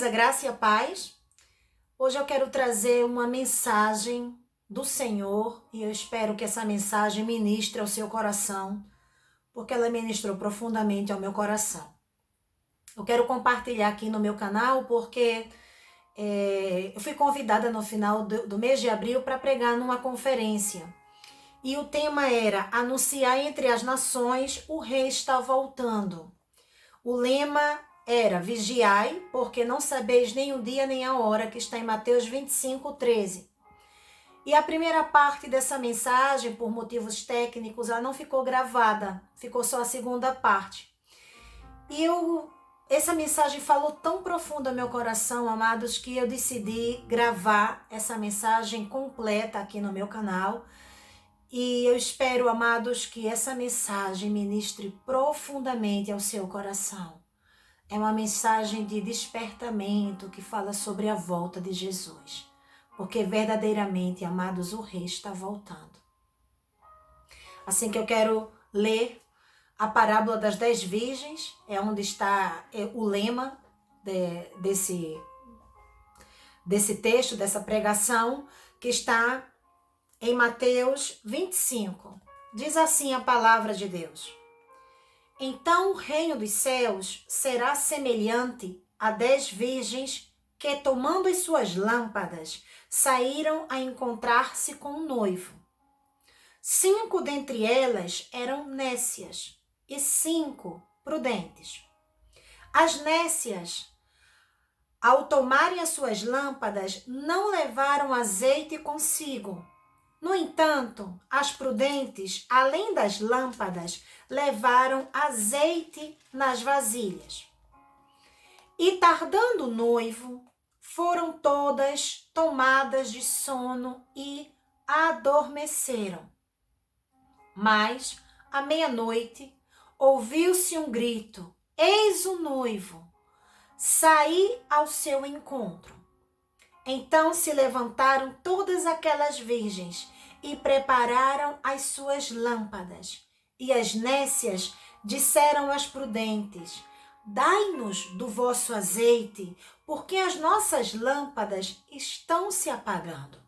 a graça e a paz. Hoje eu quero trazer uma mensagem do Senhor e eu espero que essa mensagem ministre ao seu coração, porque ela ministrou profundamente ao meu coração. Eu quero compartilhar aqui no meu canal porque eu fui convidada no final do mês de abril para pregar numa conferência. E o tema era anunciar entre as nações, o rei está voltando. O lema era vigiai, porque não sabeis nem o dia nem a hora, que está em Mateus 25:13. E a primeira parte dessa mensagem, por motivos técnicos, ela não ficou gravada, ficou só a segunda parte. E essa mensagem falou tão profundo ao meu coração, amados, que eu decidi gravar essa mensagem completa aqui no meu canal. E eu espero, amados, que essa mensagem ministre profundamente ao seu coração. É uma mensagem de despertamento que fala sobre a volta de Jesus. Porque verdadeiramente, amados, o rei está voltando. Assim que eu quero ler a parábola das 10 virgens, é onde está o lema desse texto, dessa pregação, que está em Mateus 25. Diz assim a palavra de Deus. Então o reino dos céus será semelhante a 10 virgens que, tomando as suas lâmpadas, saíram a encontrar-se com o noivo. 5 dentre elas eram nécias e 5 prudentes. As nécias, ao tomarem as suas lâmpadas, não levaram azeite consigo. No entanto, as prudentes, além das lâmpadas, levaram azeite nas vasilhas. E tardando o noivo, foram todas tomadas de sono e adormeceram. Mas, à meia-noite, ouviu-se um grito: eis o noivo, saí ao seu encontro. Então se levantaram todas aquelas virgens e prepararam as suas lâmpadas. E as nécias disseram às prudentes: dai-nos do vosso azeite, porque as nossas lâmpadas estão se apagando.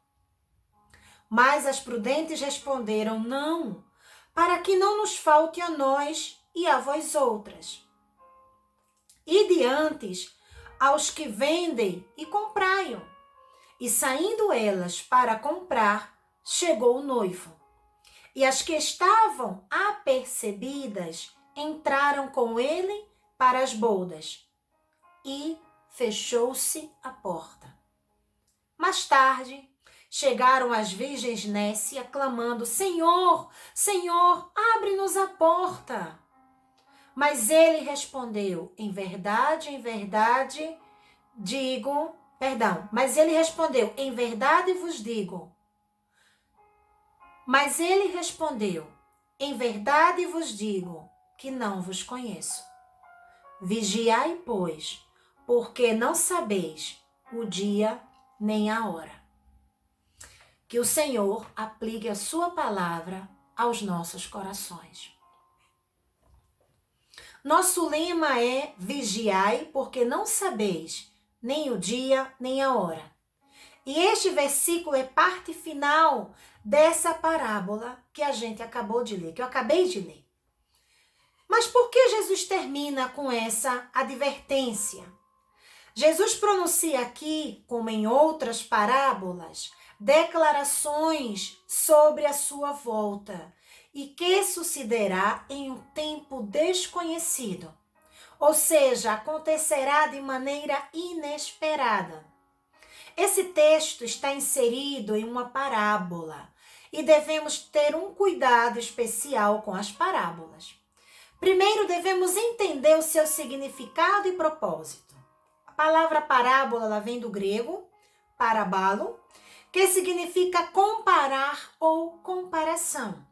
Mas as prudentes responderam: não, para que não nos falte a nós e a vós outras. Ide antes aos que vendem e comprai-o. E saindo elas para comprar, chegou o noivo. E as que estavam apercebidas entraram com ele para as bodas. E fechou-se a porta. Mais tarde, chegaram as virgens nécias, clamando: Senhor, Senhor, abre-nos a porta. Mas ele respondeu: em verdade vos digo. Que não vos conheço. Vigiai, pois, porque não sabeis o dia nem a hora. Que o Senhor aplique a sua palavra aos nossos corações. Nosso lema é: vigiai, porque não sabeis nem o dia, nem a hora. E este versículo é parte final dessa parábola que a gente acabou de ler, que eu acabei de ler. Mas por que Jesus termina com essa advertência? Jesus pronuncia aqui, como em outras parábolas, declarações sobre a sua volta e que sucederá em um tempo desconhecido. Ou seja, acontecerá de maneira inesperada. Esse texto está inserido em uma parábola e devemos ter um cuidado especial com as parábolas. Primeiro, devemos entender o seu significado e propósito. A palavra parábola ela vem do grego, parabalo, que significa comparar ou comparação.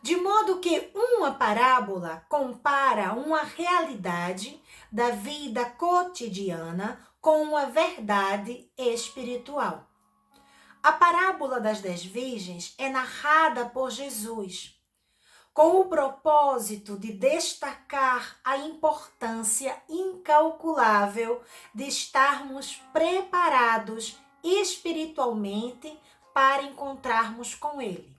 De modo que uma parábola compara uma realidade da vida cotidiana com uma verdade espiritual. A parábola das 10 virgens é narrada por Jesus. com o propósito de destacar a importância incalculável de estarmos preparados espiritualmente para encontrarmos com Ele.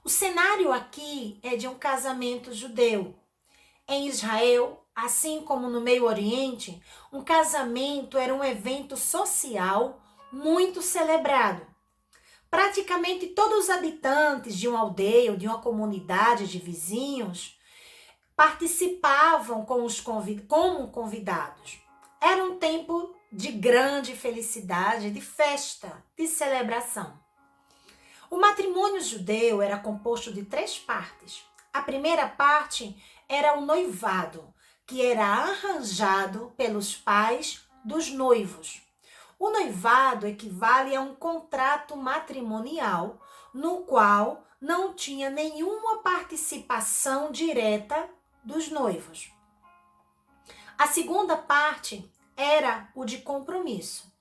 O cenário aqui é de um casamento judeu. Em Israel, assim como no Meio Oriente, um casamento era um evento social muito celebrado. Praticamente todos os habitantes de uma aldeia ou de uma comunidade de vizinhos participavam como convidados. Era um tempo de grande felicidade, de festa, de celebração. O matrimônio judeu era composto de 3 partes. A primeira parte era o noivado, que era arranjado pelos pais dos noivos. O noivado equivale a um contrato matrimonial no qual não tinha nenhuma participação direta dos noivos. A segunda parte era o de compromisso,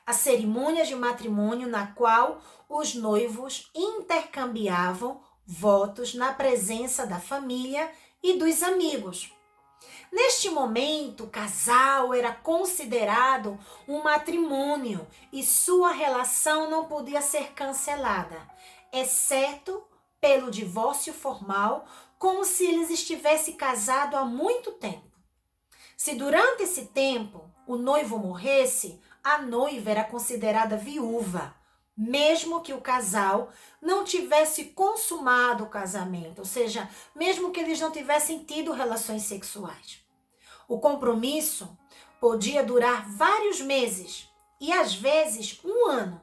a cerimônia de matrimônio na qual os noivos intercambiavam votos na presença da família e dos amigos. Neste momento, o casal era considerado um matrimônio e sua relação não podia ser cancelada, exceto pelo divórcio formal, como se eles estivessem casados há muito tempo. Se durante esse tempo o noivo morresse, a noiva era considerada viúva, mesmo que o casal não tivesse consumado o casamento, ou seja, mesmo que eles não tivessem tido relações sexuais. O compromisso podia durar vários meses e às vezes 1 ano.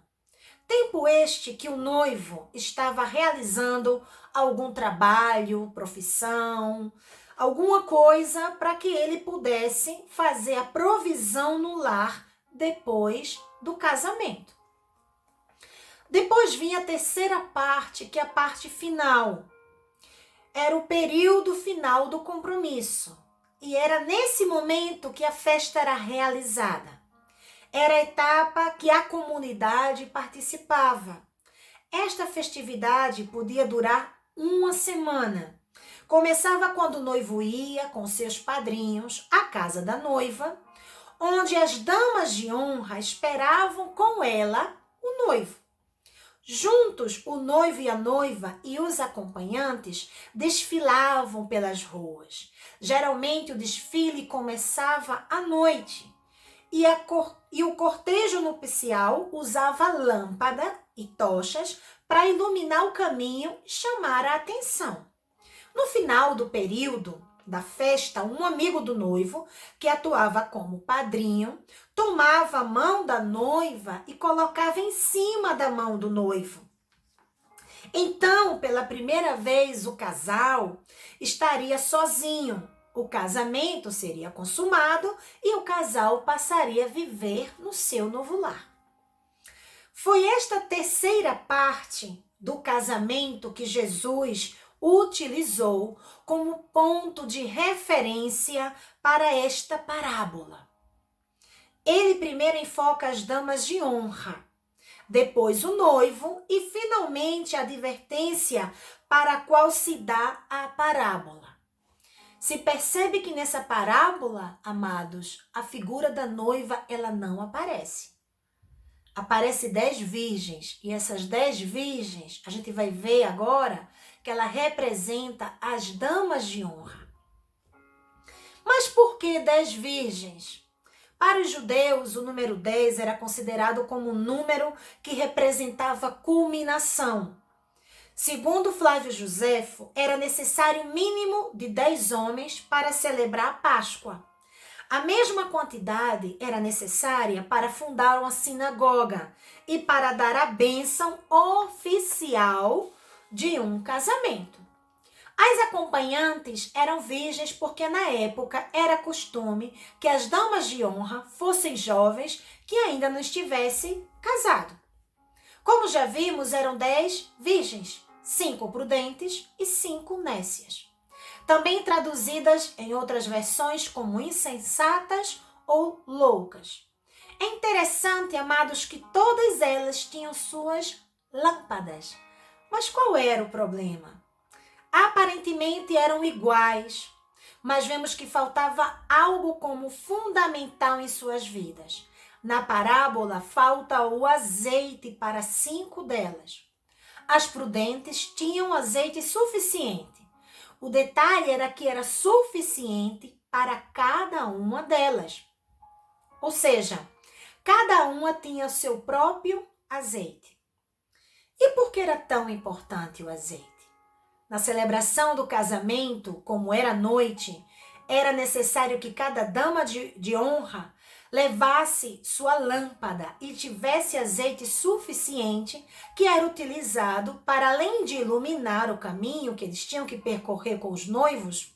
Tempo este que o noivo estava realizando algum trabalho, profissão, alguma coisa para que ele pudesse fazer a provisão no lar depois do casamento. Depois vinha a terceira parte, que é a parte final. Era o período final do compromisso. E era nesse momento que a festa era realizada. Era a etapa que a comunidade participava. Esta festividade podia durar 1 semana. Começava quando o noivo ia com seus padrinhos à casa da noiva, onde as damas de honra esperavam com ela o noivo. Juntos, o noivo e a noiva e os acompanhantes desfilavam pelas ruas. Geralmente, o desfile começava à noite e o cortejo nupcial usava lâmpada e tochas para iluminar o caminho e chamar a atenção. No final do período da festa, um amigo do noivo, que atuava como padrinho, tomava a mão da noiva e colocava em cima da mão do noivo. Então, pela primeira vez, o casal estaria sozinho. O casamento seria consumado e o casal passaria a viver no seu novo lar. Foi esta terceira parte do casamento que Jesus utilizou como ponto de referência para esta parábola. Ele primeiro enfoca as damas de honra, depois o noivo e finalmente a advertência para a qual se dá a parábola. Se percebe que nessa parábola, amados, a figura da noiva ela não aparece. Aparece 10 virgens e essas 10 virgens, a gente vai ver agora que ela representa as damas de honra. Mas por que 10 virgens? Para os judeus, o número 10 era considerado como um número que representava culminação. Segundo Flávio Joséfo, era necessário um mínimo de 10 homens para celebrar a Páscoa. A mesma quantidade era necessária para fundar uma sinagoga e para dar a bênção oficial de um casamento. As acompanhantes eram virgens porque na época era costume que as damas de honra fossem jovens que ainda não estivessem casados. Como já vimos, eram 10 virgens, 5 prudentes e 5 nécias. Também traduzidas em outras versões como insensatas ou loucas. É interessante, amados, que todas elas tinham suas lâmpadas. Mas qual era o problema? Aparentemente eram iguais, mas vemos que faltava algo como fundamental em suas vidas. Na parábola, falta o azeite para 5 delas. As prudentes tinham azeite suficiente. O detalhe era que era suficiente para cada uma delas. Ou seja, cada uma tinha o seu próprio azeite. E por que era tão importante o azeite? Na celebração do casamento, como era noite, era necessário que cada dama de honra levasse sua lâmpada e tivesse azeite suficiente, que era utilizado para, além de iluminar o caminho que eles tinham que percorrer com os noivos,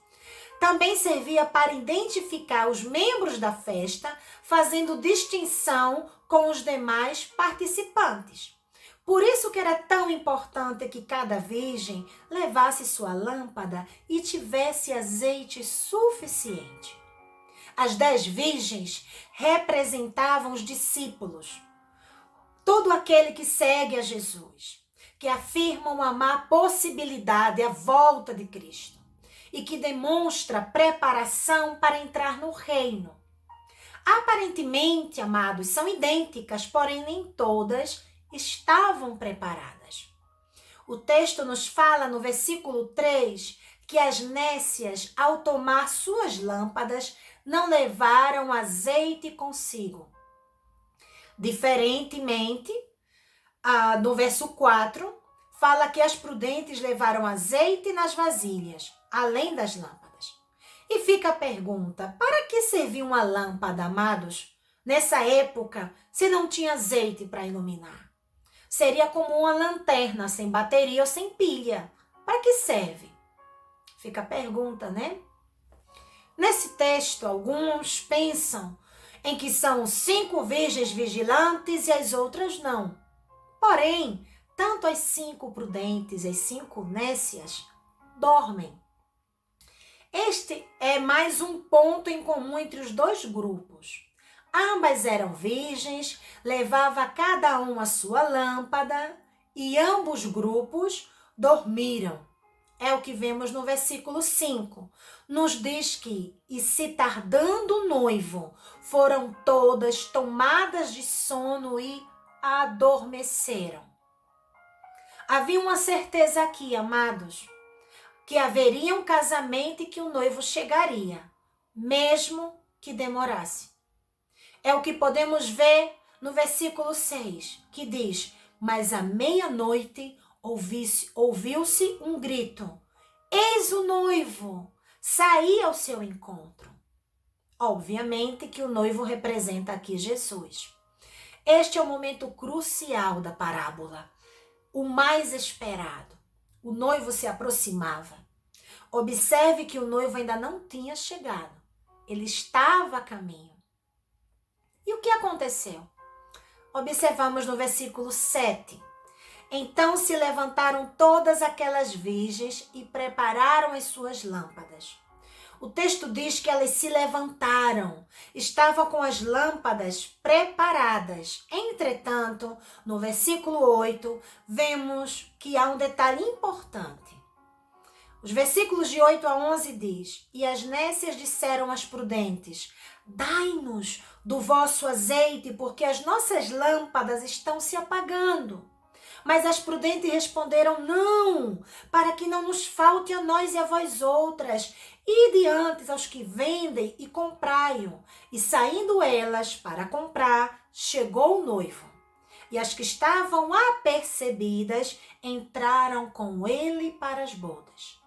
também servia para identificar os membros da festa, fazendo distinção com os demais participantes. Por isso que era tão importante que cada virgem levasse sua lâmpada e tivesse azeite suficiente. As 10 virgens representavam os discípulos, todo aquele que segue a Jesus, que afirmam amar a possibilidade, a volta de Cristo, e que demonstra preparação para entrar no reino. Aparentemente, amados, são idênticas, porém nem todas estavam preparadas. O texto nos fala no versículo 3 que as nécias, ao tomar suas lâmpadas, não levaram azeite consigo. Diferentemente, no verso 4, fala que as prudentes levaram azeite nas vasilhas, além das lâmpadas. E fica a pergunta, para que servia uma lâmpada, amados, nessa época, se não tinha azeite para iluminar? Seria como uma lanterna sem bateria ou sem pilha. Para que serve? Fica a pergunta, né? Nesse texto, alguns pensam em que são 5 virgens vigilantes e as outras não. Porém, tanto as 5 prudentes e as 5 nécias dormem. Este é mais um ponto em comum entre os dois grupos. Ambas eram virgens, levava cada um a sua lâmpada e ambos grupos dormiram. É o que vemos no versículo 5. Nos diz que, e se tardando o noivo, foram todas tomadas de sono e adormeceram. Havia uma certeza aqui, amados, que haveria um casamento e que o noivo chegaria, mesmo que demorasse. É o que podemos ver no versículo 6, que diz: mas à meia-noite ouviu-se um grito. Eis o noivo, saí ao seu encontro. Obviamente que o noivo representa aqui Jesus. Este é o momento crucial da parábola, o mais esperado. O noivo se aproximava. Observe que o noivo ainda não tinha chegado. Ele estava a caminho. E o que aconteceu? Observamos no versículo 7. Então se levantaram todas aquelas virgens e prepararam as suas lâmpadas. O texto diz que elas se levantaram, estavam com as lâmpadas preparadas. Entretanto, no versículo 8, vemos que há um detalhe importante. Os versículos de 8 a 11 diz: e as nécias disseram às prudentes: dai-nos do vosso azeite, porque as nossas lâmpadas estão se apagando. Mas as prudentes responderam: não, para que não nos falte a nós e a vós outras. Ide antes aos que vendem e comprai-o. E saindo elas para comprar, chegou o noivo. E as que estavam apercebidas entraram com ele para as bodas.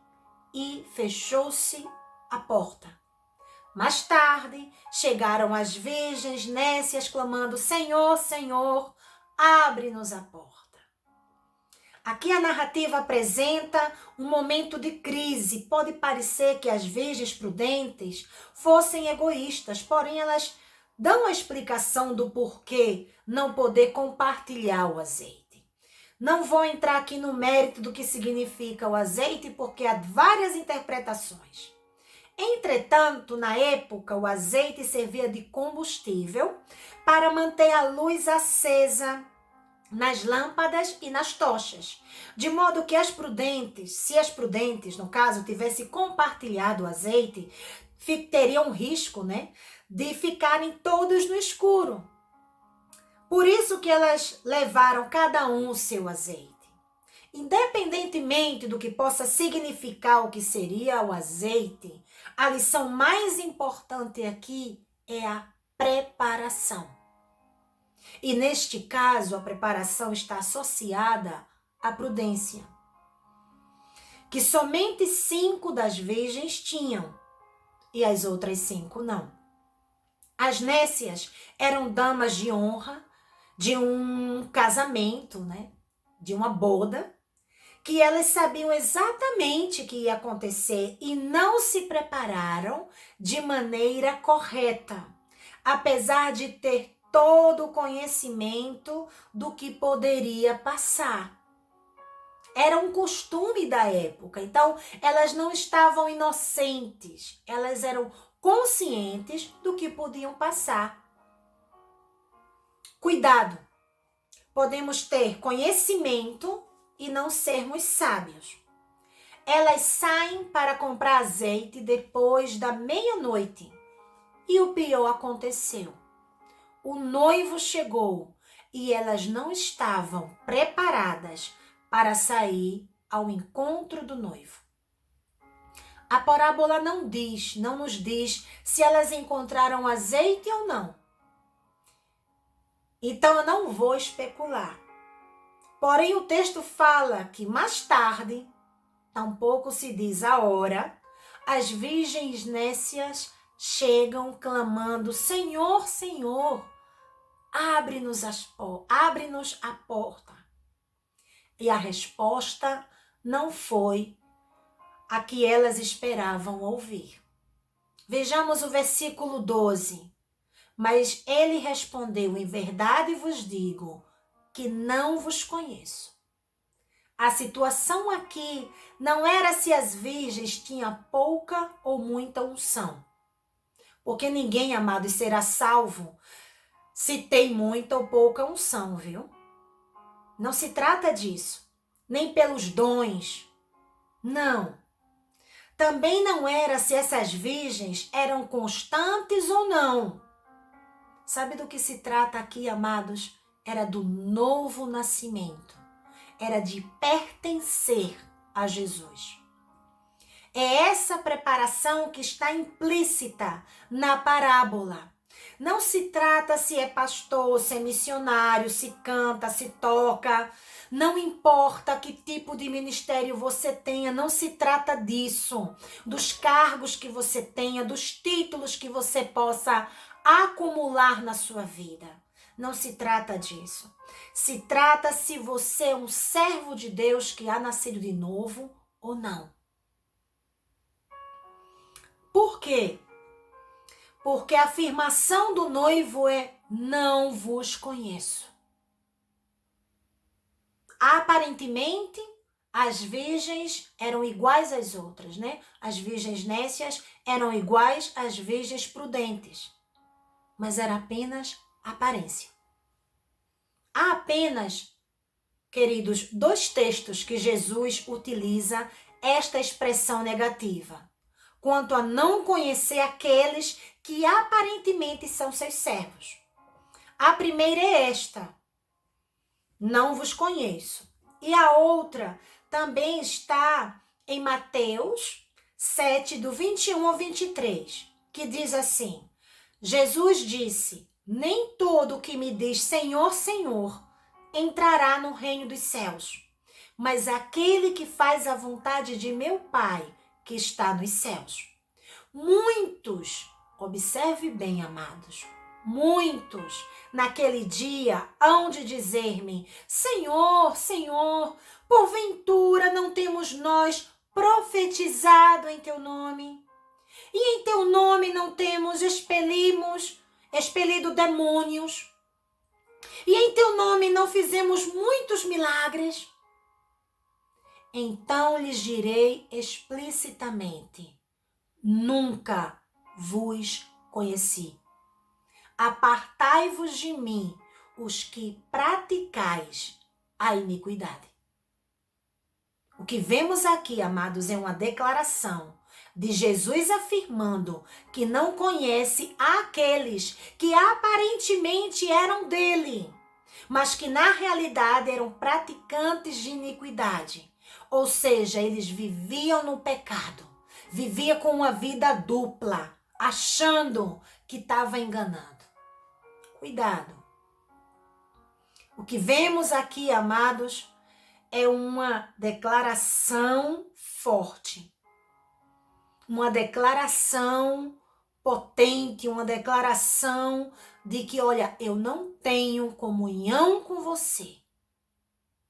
E fechou-se a porta. Mais tarde, chegaram as virgens nécias clamando: Senhor, Senhor, abre-nos a porta. Aqui a narrativa apresenta um momento de crise. Pode parecer que as virgens prudentes fossem egoístas, porém elas dão a explicação do porquê não poder compartilhar o azeite. Não vou entrar aqui no mérito do que significa o azeite, porque há várias interpretações. Entretanto, na época, o azeite servia de combustível para manter a luz acesa nas lâmpadas e nas tochas, de modo que se as prudentes, no caso, tivessem compartilhado o azeite, teriam um risco, né, de ficarem todos no escuro. Por isso que elas levaram cada um o seu azeite. Independentemente do que possa significar o que seria o azeite, a lição mais importante aqui é a preparação. E neste caso, a preparação está associada à prudência, que somente 5 das virgens tinham, e as outras 5 não. As nécias eram damas de honra, de um casamento, né? De uma boda, que elas sabiam exatamente o que ia acontecer e não se prepararam de maneira correta, apesar de ter todo o conhecimento do que poderia passar. Era um costume da época, então elas não estavam inocentes, elas eram conscientes do que podiam passar. Cuidado, podemos ter conhecimento e não sermos sábios. Elas saem para comprar azeite depois da meia-noite. E o pior aconteceu. O noivo chegou e elas não estavam preparadas para sair ao encontro do noivo. A parábola não nos diz se elas encontraram azeite ou não. Então eu não vou especular. Porém, o texto fala que mais tarde, tampouco se diz a hora, as virgens nécias chegam clamando: Senhor, Senhor, abre-nos a porta. E a resposta não foi a que elas esperavam ouvir. Vejamos o versículo 12. Mas ele respondeu: em verdade vos digo que não vos conheço. A situação aqui não era se as virgens tinham pouca ou muita unção. Porque ninguém, amado, será salvo se tem muita ou pouca unção, viu? Não se trata disso. Nem pelos dons. Não. Também não era se essas virgens eram constantes ou não. Sabe do que se trata aqui, amados? Era do novo nascimento. Era de pertencer a Jesus. É essa preparação que está implícita na parábola. Não se trata se é pastor, se é missionário, se canta, se toca. Não importa que tipo de ministério você tenha, não se trata disso. Dos cargos que você tenha, dos títulos que você possa acumular na sua vida. Não se trata disso. Se trata se você é um servo de Deus que há nascido de novo ou não. Por quê? Porque a afirmação do noivo é: não vos conheço. Aparentemente, as virgens eram iguais às outras, né? As virgens nécias eram iguais às virgens prudentes. Mas era apenas aparência. Há apenas, queridos, 2 textos que Jesus utiliza esta expressão negativa, quanto a não conhecer aqueles que aparentemente são seus servos. A primeira é esta: não vos conheço. E a outra também está em Mateus 7, do 21 ao 23, que diz assim: Jesus disse: nem todo o que me diz Senhor, Senhor, entrará no reino dos céus, mas aquele que faz a vontade de meu Pai, que está nos céus. Muitos, observe bem, amados, muitos naquele dia hão de dizer-me: Senhor, Senhor, porventura não temos nós profetizado em teu nome? E em teu nome não temos expelido demônios? E em teu nome não fizemos muitos milagres? Então lhes direi explicitamente: nunca vos conheci. Apartai-vos de mim, os que praticais a iniquidade. O que vemos aqui, amados, é uma declaração de Jesus afirmando que não conhece aqueles que aparentemente eram dele, mas que na realidade eram praticantes de iniquidade. Ou seja, eles viviam no pecado, viviam com uma vida dupla, achando que estava enganando. Cuidado. O que vemos aqui, amados, é uma declaração forte, uma declaração potente, uma declaração de que, olha, eu não tenho comunhão com você,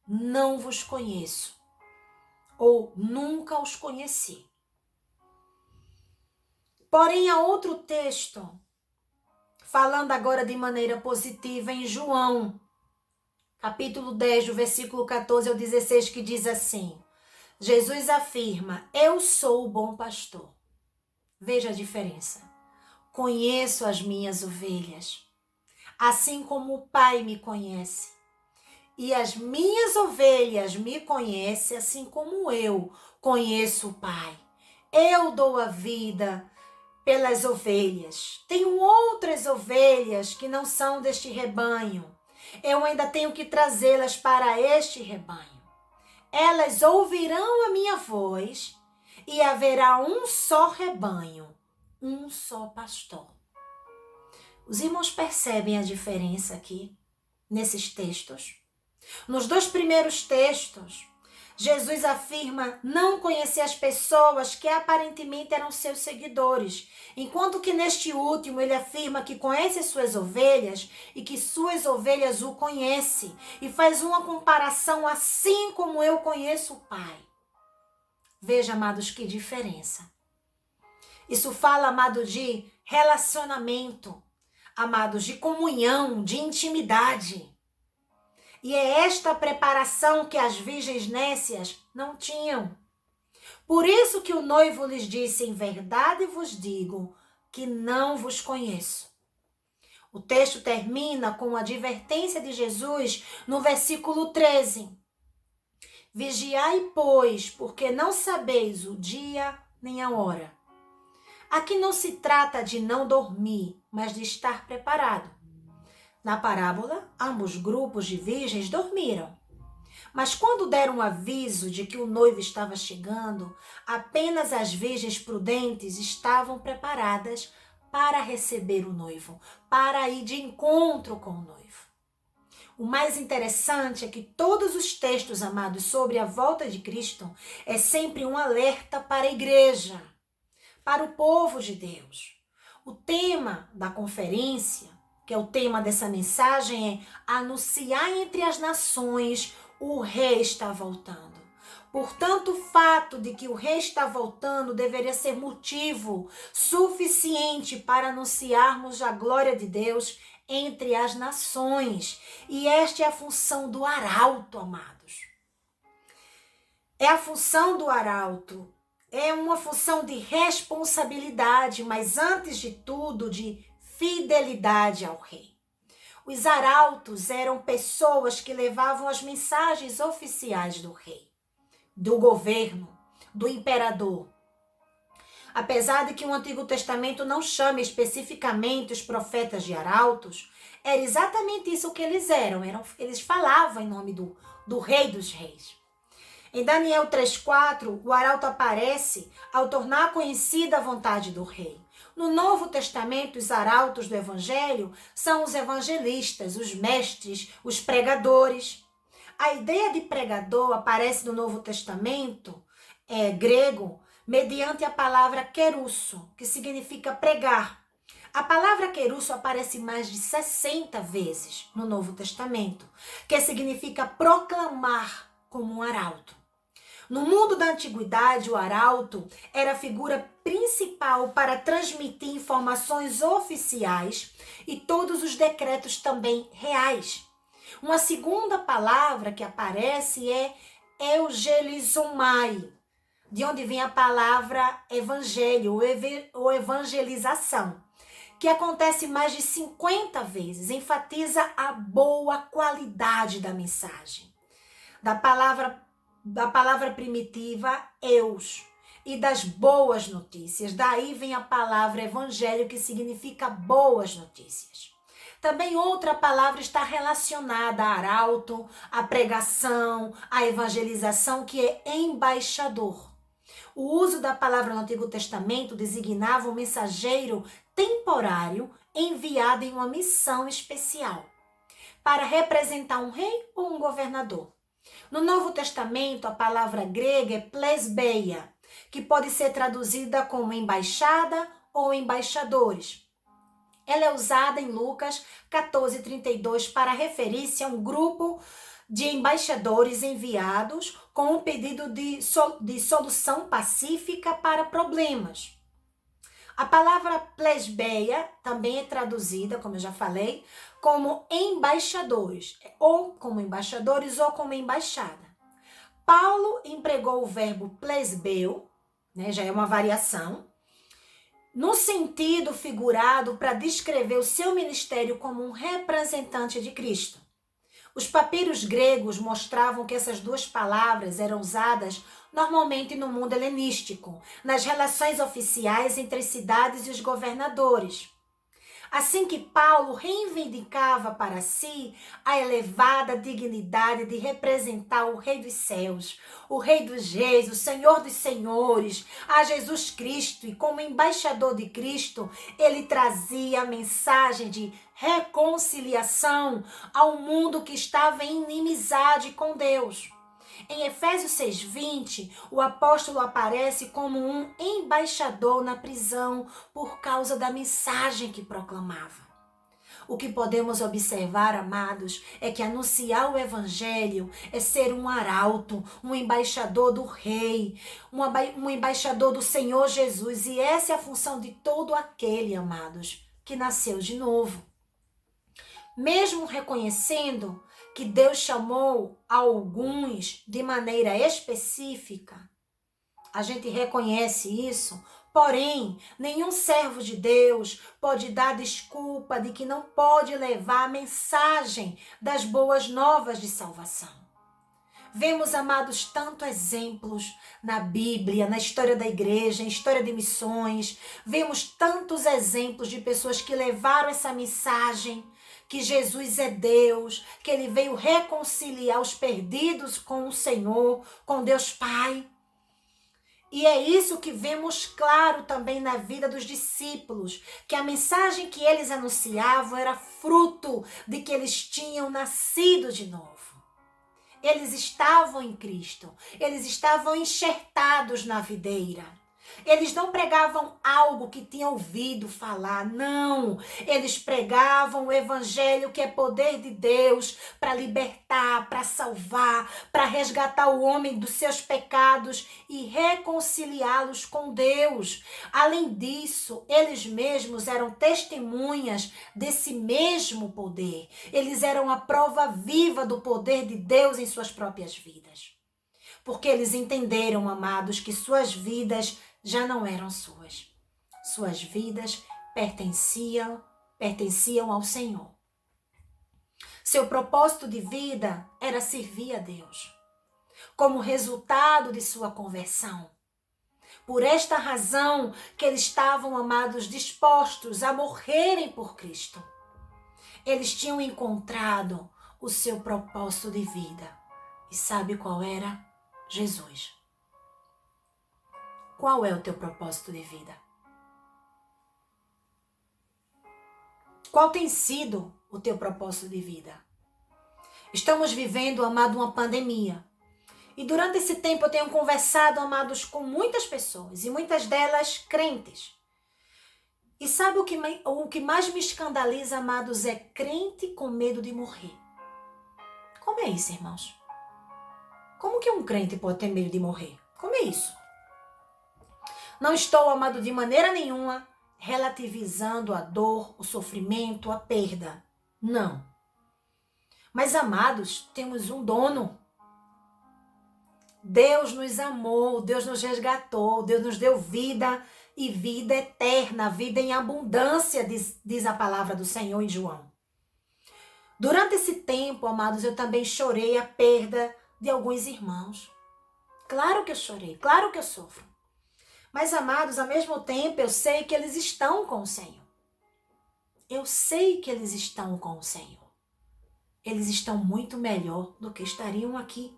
não vos conheço, ou nunca os conheci. Porém, há outro texto, falando agora de maneira positiva, em João, capítulo 10, do versículo 14 ao 16, que diz assim: Jesus afirma, eu sou o bom pastor. Veja a diferença. Conheço as minhas ovelhas, assim como o Pai me conhece. E as minhas ovelhas me conhecem, assim como eu conheço o Pai. Eu dou a vida pelas ovelhas. Tenho outras ovelhas que não são deste rebanho. Eu ainda tenho que trazê-las para este rebanho. Elas ouvirão a minha voz e haverá um só rebanho, um só pastor. Os irmãos percebem a diferença aqui, nesses textos? Nos dois primeiros textos, Jesus afirma não conhecer as pessoas que aparentemente eram seus seguidores, enquanto que neste último ele afirma que conhece as suas ovelhas e que suas ovelhas o conhecem, e faz uma comparação assim como eu conheço o Pai. Veja, amados, que diferença. Isso fala, amado, de relacionamento, amados, de comunhão, de intimidade. E é esta preparação que as virgens nécias não tinham. Por isso que o noivo lhes disse, em verdade vos digo que não vos conheço. O texto termina com a advertência de Jesus no versículo 13. Vigiai, pois, porque não sabeis o dia nem a hora. Aqui não se trata de não dormir, mas de estar preparado. Na parábola, ambos grupos de virgens dormiram. Mas quando deram aviso de que o noivo estava chegando, apenas as virgens prudentes estavam preparadas para receber o noivo, para ir de encontro com o noivo. O mais interessante é que todos os textos, amados, sobre a volta de Cristo é sempre um alerta para a igreja, para o povo de Deus. O tema da conferência, que é o tema dessa mensagem, é anunciar entre as nações o rei está voltando. Portanto, o fato de que o rei está voltando deveria ser motivo suficiente para anunciarmos a glória de Deus entre as nações. E esta é a função do arauto, amados. É a função do arauto. É uma função de responsabilidade, mas antes de tudo, de fidelidade ao rei. Os arautos eram pessoas que levavam as mensagens oficiais do rei, do governo, do imperador. Apesar de que o Antigo Testamento não chame especificamente os profetas de arautos, era exatamente isso que eles eram. Eles falavam em nome do Rei dos Reis. Em Daniel 3,4, o arauto aparece ao tornar conhecida a vontade do rei. No Novo Testamento, os arautos do Evangelho são os evangelistas, os mestres, os pregadores. A ideia de pregador aparece no Novo Testamento, grego, mediante a palavra querusso, que significa pregar. A palavra querusso aparece mais de 60 vezes no Novo Testamento, que significa proclamar como um arauto. No mundo da antiguidade, o arauto era a figura principal para transmitir informações oficiais e todos os decretos também reais. Uma segunda palavra que aparece é eugelizomai, de onde vem a palavra evangelho ou evangelização, que acontece mais de 50 vezes, enfatiza a boa qualidade da mensagem. Da palavra primitiva, eus, e das boas notícias. Daí vem a palavra evangelho, que significa boas notícias. Também outra palavra está relacionada a arauto, a pregação, a evangelização, que é embaixador. O uso da palavra no Antigo Testamento designava um mensageiro temporário enviado em uma missão especial para representar um rei ou um governador. No Novo Testamento, a palavra grega é plesbeia, que pode ser traduzida como embaixada ou embaixadores. Ela é usada em Lucas 14:32 para referir-se a um grupo de embaixadores enviados com um pedido de solução pacífica para problemas. A palavra plesbeia também é traduzida, como eu já falei, como embaixadores, ou como embaixada. Paulo empregou o verbo plesbeu, já é uma variação, no sentido figurado para descrever o seu ministério como um representante de Cristo. Os papiros gregos mostravam que essas duas palavras eram usadas normalmente no mundo helenístico, nas relações oficiais entre as cidades e os governadores. Assim que Paulo reivindicava para si a elevada dignidade de representar o Rei dos céus, o Rei dos reis, o Senhor dos senhores, a Jesus Cristo, e como embaixador de Cristo, ele trazia a mensagem de reconciliação ao mundo que estava em inimizade com Deus. Em Efésios 6:20, o apóstolo aparece como um embaixador na prisão por causa da mensagem que proclamava. O que podemos observar, amados, é que anunciar o evangelho é ser um arauto, um embaixador do rei, um embaixador do Senhor Jesus. E essa é a função de todo aquele, amados, que nasceu de novo. Mesmo reconhecendo que Deus chamou alguns de maneira específica, a gente reconhece isso, porém, nenhum servo de Deus pode dar desculpa de que não pode levar a mensagem das boas novas de salvação. Vemos, amados, tantos exemplos na Bíblia, na história da igreja, em história de missões. Vemos tantos exemplos de pessoas que levaram essa mensagem, que Jesus é Deus, que ele veio reconciliar os perdidos com o Senhor, com Deus Pai. E é isso que vemos claro também na vida dos discípulos, que a mensagem que eles anunciavam era fruto de que eles tinham nascido de novo. Eles estavam em Cristo, eles estavam enxertados na videira. Eles não pregavam algo que tinham ouvido falar, não. Eles pregavam o evangelho, que é poder de Deus para libertar, para salvar, para resgatar o homem dos seus pecados e reconciliá-los com Deus. Além disso, eles mesmos eram testemunhas desse mesmo poder. Eles eram a prova viva do poder de Deus em suas próprias vidas. Porque eles entenderam, amados, que suas vidas já não eram suas. Suas vidas pertenciam ao Senhor. Seu propósito de vida era servir a Deus, como resultado de sua conversão. Por esta razão que eles estavam, amados, dispostos a morrerem por Cristo. Eles tinham encontrado o seu propósito de vida. E sabe qual era? Jesus. Qual é o teu propósito de vida? Qual tem sido o teu propósito de vida? Estamos vivendo, amado, uma pandemia. E durante esse tempo eu tenho conversado, amados, com muitas pessoas, e muitas delas crentes. E sabe o que mais me escandaliza, amados, é crente com medo de morrer. Como é isso, irmãos? Como que um crente pode ter medo de morrer? Como é isso? Não estou, amado, de maneira nenhuma relativizando a dor, o sofrimento, a perda. Não. Mas, amados, temos um dono. Deus nos amou, Deus nos resgatou, Deus nos deu vida e vida eterna, vida em abundância, diz a palavra do Senhor em João. Durante esse tempo, amados, eu também chorei a perda de alguns irmãos. Claro que eu chorei, claro que eu sofro. Mas, amados, ao mesmo tempo, eu sei que eles estão com o Senhor. Eu sei que eles estão com o Senhor. Eles estão muito melhor do que estariam aqui.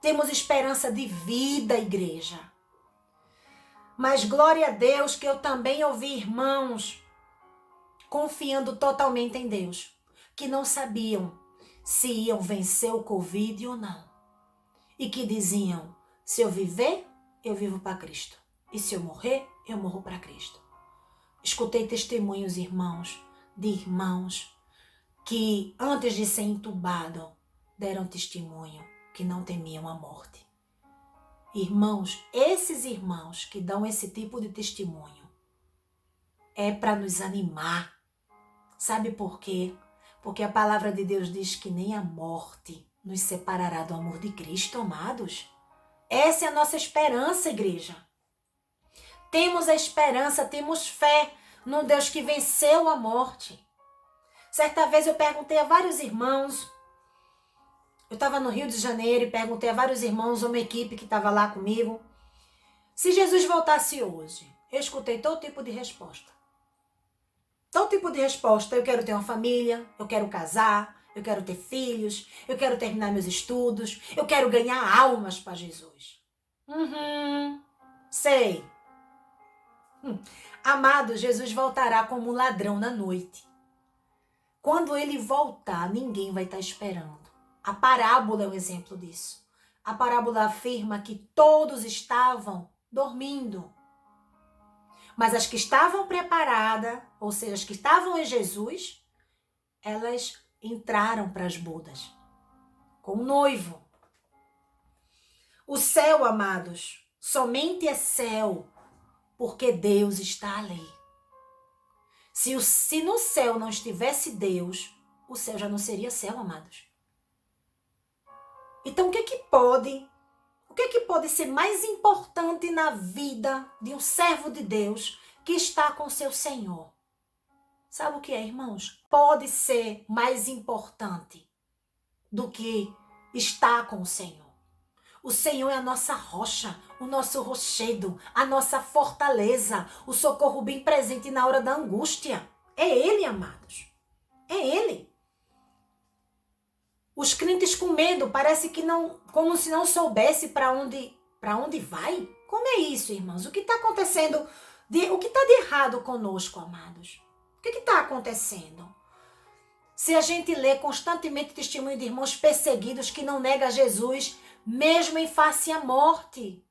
Temos esperança de vida, igreja. Mas glória a Deus que eu também ouvi irmãos confiando totalmente em Deus, que não sabiam se iam vencer o Covid ou não. E que diziam, se eu viver, eu vivo para Cristo. E se eu morrer, eu morro para Cristo. Escutei testemunhos, irmãos, de irmãos que antes de ser entubado, deram testemunho que não temiam a morte. Irmãos, esses irmãos que dão esse tipo de testemunho é para nos animar. Sabe por quê? Porque a palavra de Deus diz que nem a morte nos separará do amor de Cristo, amados. Essa é a nossa esperança, igreja. Temos a esperança, temos fé num Deus que venceu a morte. Certa vez eu perguntei a vários irmãos, eu estava no Rio de Janeiro e perguntei a vários irmãos, uma equipe que estava lá comigo, se Jesus voltasse hoje. Eu escutei todo tipo de resposta. Todo tipo de resposta. Eu quero ter uma família, eu quero casar, eu quero ter filhos, eu quero terminar meus estudos, eu quero ganhar almas para Jesus. Sei. Amado, Jesus voltará como um ladrão na noite. Quando ele voltar, ninguém vai estar esperando. A parábola é um exemplo disso. A parábola afirma que todos estavam dormindo. Mas as que estavam preparadas, ou seja, as que estavam em Jesus, elas entraram para as bodas, com o noivo. O céu, amados, somente é céu porque Deus está ali. Se no céu não estivesse Deus, o céu já não seria céu, amados. Então, o que pode ser mais importante na vida de um servo de Deus que está com seu Senhor? Sabe o que é, irmãos? Pode ser mais importante do que estar com o Senhor. O Senhor é a nossa rocha, o nosso rochedo, a nossa fortaleza, o socorro bem presente na hora da angústia. É Ele, amados. É Ele. Os crentes com medo, parece que não, como se não soubesse para onde vai. Como é isso, irmãos? O que está acontecendo? O que está de errado conosco, amados? O que está acontecendo? Se a gente lê constantemente testemunho de irmãos perseguidos que não negam Jesus, mesmo em face à morte,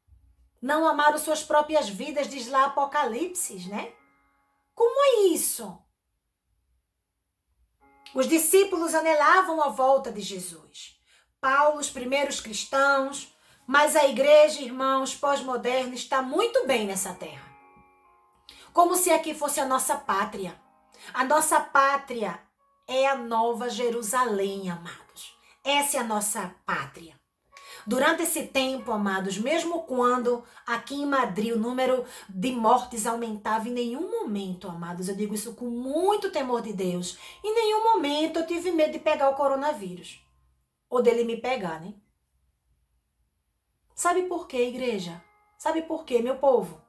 não amaram suas próprias vidas, diz lá Apocalipse, né? Como é isso? Os discípulos anelavam a volta de Jesus. Paulo, os primeiros cristãos, mas a igreja, irmãos, pós-moderna está muito bem nessa terra. Como se aqui fosse a nossa pátria. A nossa pátria é a Nova Jerusalém, amados. Essa é a nossa pátria. Durante esse tempo, amados, mesmo quando aqui em Madrid o número de mortes aumentava, em nenhum momento, amados, eu digo isso com muito temor de Deus, em nenhum momento eu tive medo de pegar o coronavírus. Ou dele me pegar, né? Sabe por quê, igreja? Sabe por quê, meu povo?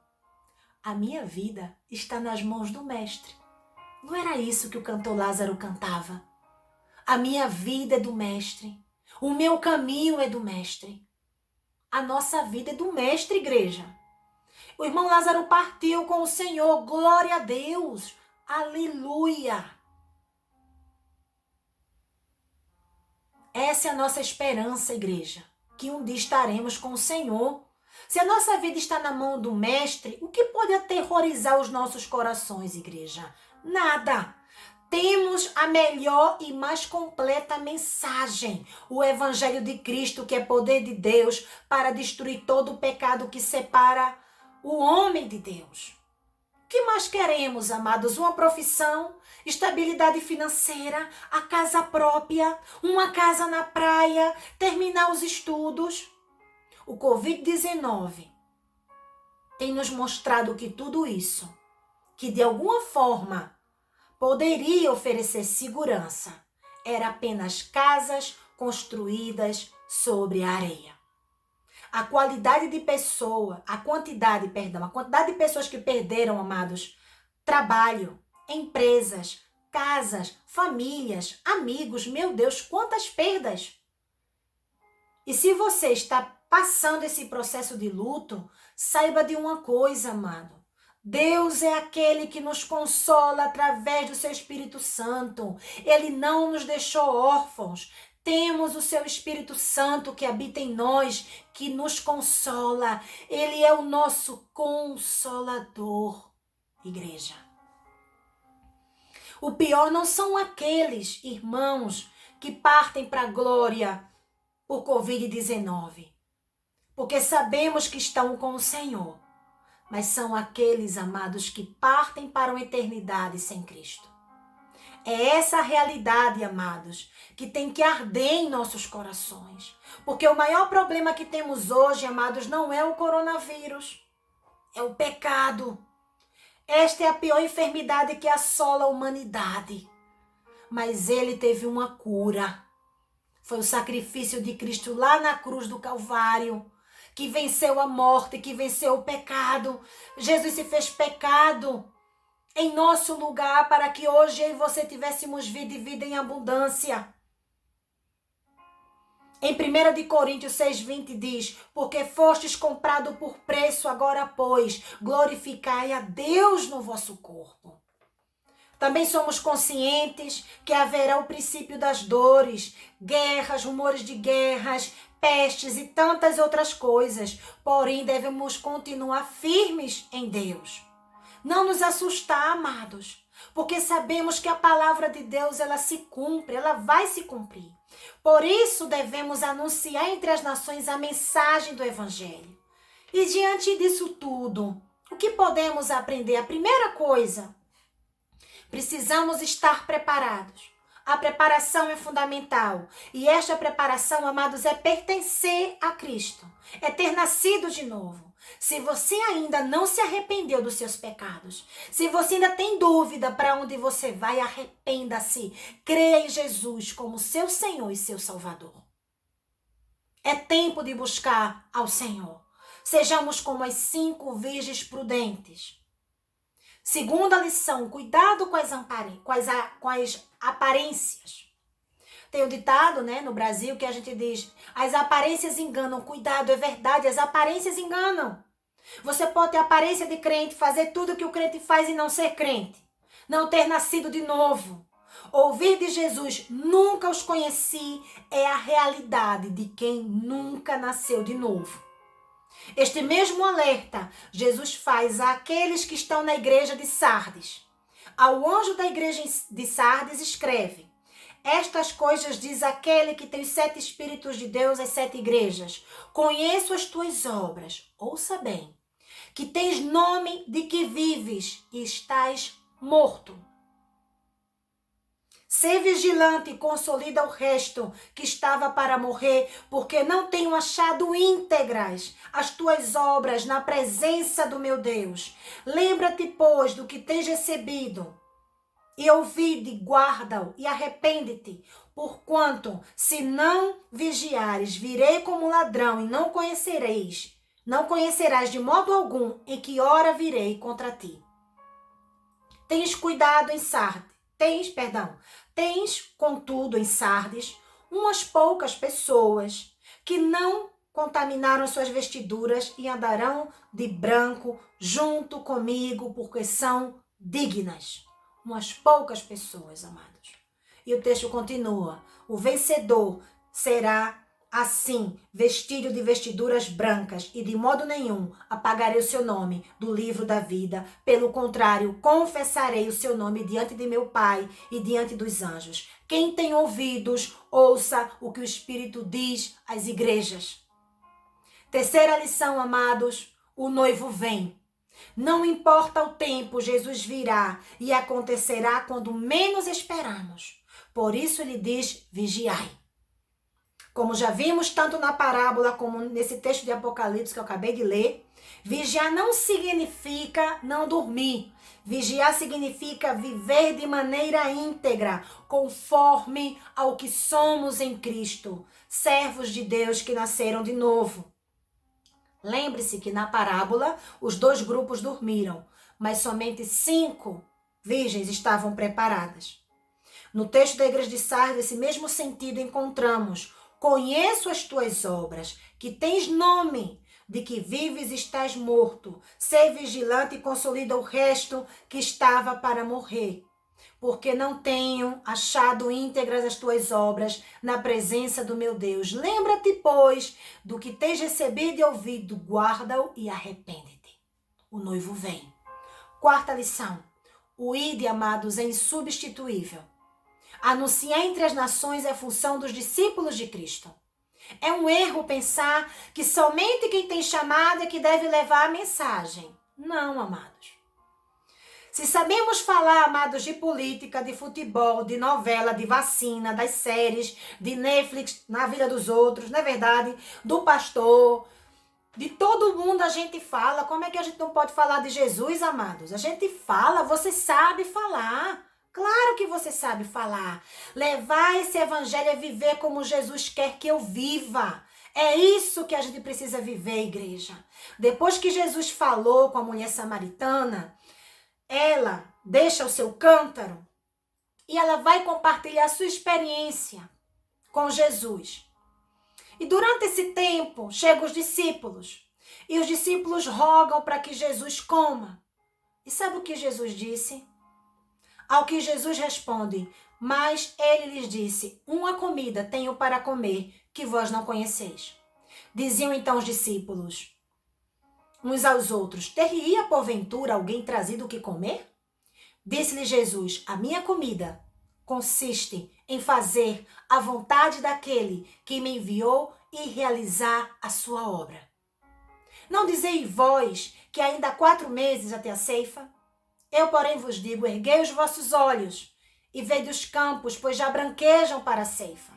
A minha vida está nas mãos do Mestre. Não era isso que o cantor Lázaro cantava? A minha vida é do Mestre. O meu caminho é do Mestre. A nossa vida é do Mestre, igreja. O irmão Lázaro partiu com o Senhor. Glória a Deus. Aleluia. Essa é a nossa esperança, igreja. Que um dia estaremos com o Senhor. Se a nossa vida está na mão do Mestre, o que pode aterrorizar os nossos corações, igreja? Nada. Temos a melhor e mais completa mensagem, o Evangelho de Cristo, que é poder de Deus para destruir todo o pecado que separa o homem de Deus. O que mais queremos, amados? Uma profissão, estabilidade financeira, a casa própria, uma casa na praia, terminar os estudos. O Covid-19 tem nos mostrado que tudo isso, que de alguma forma poderia oferecer segurança, era apenas casas construídas sobre a areia. A quantidade de pessoas que perderam, amados, trabalho, empresas, casas, famílias, amigos, meu Deus, quantas perdas! E se você está passando esse processo de luto, saiba de uma coisa, amado. Deus é aquele que nos consola através do seu Espírito Santo. Ele não nos deixou órfãos. Temos o seu Espírito Santo que habita em nós, que nos consola. Ele é o nosso consolador, igreja. O pior não são aqueles irmãos que partem para a glória por Covid-19, porque sabemos que estão com o Senhor. Mas são aqueles, amados, que partem para uma eternidade sem Cristo. É essa realidade, amados, que tem que arder em nossos corações. Porque o maior problema que temos hoje, amados, não é o coronavírus, é o pecado. Esta é a pior enfermidade que assola a humanidade. Mas ele teve uma cura. Foi o sacrifício de Cristo lá na cruz do Calvário, que venceu a morte, que venceu o pecado. Jesus se fez pecado em nosso lugar para que hoje eu e você tivéssemos vida e vida em abundância. Em 1 de Coríntios 6:20 diz: porque fostes comprado por preço, agora pois, glorificai a Deus no vosso corpo. Também somos conscientes que haverá o princípio das dores, guerras, rumores de guerras, pestes e tantas outras coisas. Porém, devemos continuar firmes em Deus. Não nos assustar, amados, porque sabemos que a palavra de Deus, ela se cumpre, ela vai se cumprir. Por isso, devemos anunciar entre as nações a mensagem do Evangelho. E diante disso tudo, o que podemos aprender? A primeira coisa, precisamos estar preparados. A preparação é fundamental. E esta preparação, amados, é pertencer a Cristo. É ter nascido de novo. Se você ainda não se arrependeu dos seus pecados, se você ainda tem dúvida para onde você vai, arrependa-se. Creia em Jesus como seu Senhor e seu Salvador. É tempo de buscar ao Senhor. Sejamos como as 5 virgens prudentes. Segunda lição, cuidado com as aparências. Tem um ditado, no Brasil, que a gente diz: as aparências enganam. Cuidado, é verdade, as aparências enganam. Você pode ter aparência de crente, fazer tudo que o crente faz e não ser crente. Não ter nascido de novo. Ouvir de Jesus, nunca os conheci, é a realidade de quem nunca nasceu de novo. Este mesmo alerta Jesus faz àqueles que estão na igreja de Sardes. Ao anjo da igreja de Sardes escreve: estas coisas diz aquele que tem os 7 Espíritos de Deus, as 7 igrejas. Conheço as tuas obras, ouça bem, que tens nome de que vives e estás morto. Sê vigilante e consolida o resto que estava para morrer, porque não tenho achado íntegras as tuas obras na presença do meu Deus. Lembra-te, pois, do que tens recebido, e ouvide, guarda-o, e arrepende-te, porquanto, se não vigiares, virei como ladrão, e não conhecerás de modo algum em que hora virei contra ti. Tens cuidado em Sardes. Tens, contudo, em Sardes, umas poucas pessoas que não contaminaram suas vestiduras e andarão de branco junto comigo, porque são dignas. Umas poucas pessoas, amados. E o texto continua: o vencedor será assim, vestido de vestiduras brancas, e de modo nenhum apagarei o seu nome do livro da vida. Pelo contrário, confessarei o seu nome diante de meu Pai e diante dos anjos. Quem tem ouvidos, ouça o que o Espírito diz às igrejas. Terceira lição, amados: o noivo vem. Não importa o tempo, Jesus virá e acontecerá quando menos esperamos. Por isso ele diz: vigiai. Como já vimos tanto na parábola como nesse texto de Apocalipse que eu acabei de ler, vigiar não significa não dormir. Vigiar significa viver de maneira íntegra, conforme ao que somos em Cristo, servos de Deus que nasceram de novo. Lembre-se que na parábola os 2 grupos dormiram, mas somente 5 virgens estavam preparadas. No texto da igreja de Sardes, esse mesmo sentido encontramos: conheço as tuas obras, que tens nome, de que vives e estás morto. Sê vigilante e consolida o resto que estava para morrer. Porque não tenho achado íntegras as tuas obras na presença do meu Deus. Lembra-te, pois, do que tens recebido e ouvido, guarda-o e arrepende-te. O noivo vem. 4ª lição: o ide, amados, é insubstituível. Anunciar entre as nações é a função dos discípulos de Cristo. É um erro pensar que somente quem tem chamado é que deve levar a mensagem. Não, amados. Se sabemos falar, amados, de política, de futebol, de novela, de vacina, das séries, de Netflix na vida dos outros, não é verdade? Do pastor, de todo mundo a gente fala. Como é que a gente não pode falar de Jesus, amados? A gente fala, você sabe falar. Claro que você sabe falar. Levar esse evangelho é viver como Jesus quer que eu viva. É isso que a gente precisa viver, igreja. Depois que Jesus falou com a mulher samaritana, ela deixa o seu cântaro e ela vai compartilhar a sua experiência com Jesus. E durante esse tempo, chegam os discípulos. E os discípulos rogam para que Jesus coma. E sabe o que Jesus disse? Ao que Jesus responde: mas ele lhes disse: uma comida tenho para comer, que vós não conheceis. Diziam então os discípulos uns aos outros: teria porventura alguém trazido o que comer? Disse-lhe Jesus: a minha comida consiste em fazer a vontade daquele que me enviou e realizar a sua obra. Não dizei vós que ainda há 4 meses até a ceifa? Eu, porém, vos digo: erguei os vossos olhos e vede os campos, pois já branquejam para a ceifa.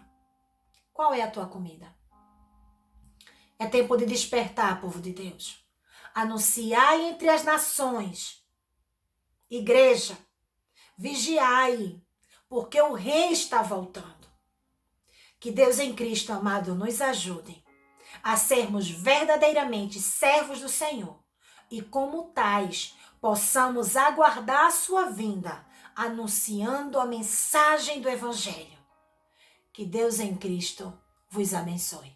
Qual é a tua comida? É tempo de despertar, povo de Deus. Anunciai entre as nações. Igreja, vigiai, porque o rei está voltando. Que Deus em Cristo, amado, nos ajude a sermos verdadeiramente servos do Senhor e, como tais, possamos aguardar a sua vinda, anunciando a mensagem do Evangelho. Que Deus em Cristo vos abençoe.